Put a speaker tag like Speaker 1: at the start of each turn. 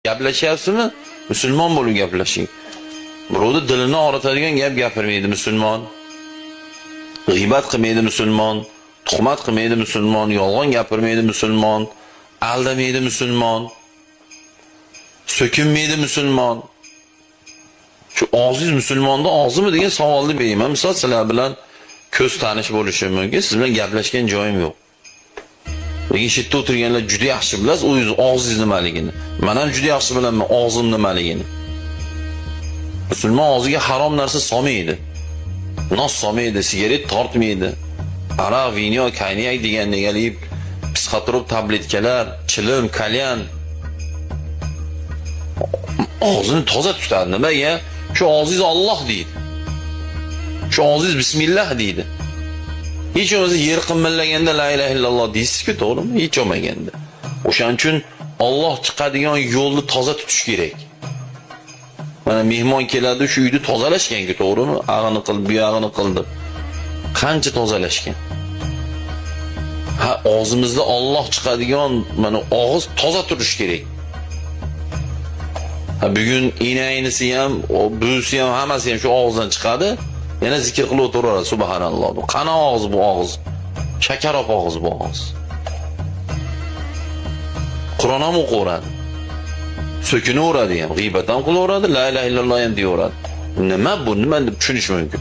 Speaker 1: Gaplashyapsizmi? Musulmon bo'lib gaplashing. Birovni dilini og'ritadigan gap gapirmaydi musulmon. G'iybat qilmaydi musulmon, tuhmat qilmaydi musulmon, yolg'on gapirmaydi musulmon, aldamaydi musulmon, so'kinmaydi musulmon. Shu og'zingiz musulmonda og'zimi degan savolni beraman. Misol sizlar bilan ko'z tanish bo'lishim mumkin, siz bilan gaplashgan joyim yo'q. Lekin shu yerda o'tirganlar juda yaxshi bilasiz o'zingiz og'zingiz nimaligini. Men ham juda yaxshi bilaman og'zim nimaligini. Musulmon og'ziga harom narsa solmaydi. Nos solmaydi, sigaret tortmaydi. Aroq, vino, konyak degan negalib, psixotrop tabletkalar, chilim, kalyan. Og'zini toza tutadi. Nimaga? Shu og'zingiz Alloh deydi. Shu og'zingiz bismillah deydi. Hech o'zi yer qimirlaganda la ilaha illalloh deysiz-ku, to'g'rimi? Hech olmaganda. O'shaning uchun Alloh chiqadigan yo'lni toza tutish kerak. Mana mehmon keladi, shu uyni tozalashgan-ku, to'g'rimi? Ag'ini qilib, bu yog'ini qildi. Qancha tozalashgan? Ha, og'zimizda Alloh chiqadigan mana og'iz toza turish kerak. Ha, bugun inaynisi ham, buvisi ham, hammasi ham shu og'izdan chiqadi. Yana zikr qilib o'tiraveradi, subhanalloh. Bu qana og'iz bu og'iz. Shakaroq og'iz bu og'iz. Qur'on ham o'qiveradi. So'kinaveradi ham, g'iybat ham qilaveradi, la ilaha illalloh ham deyaveradi. Nima bu? Nima deb tushunish mumkin?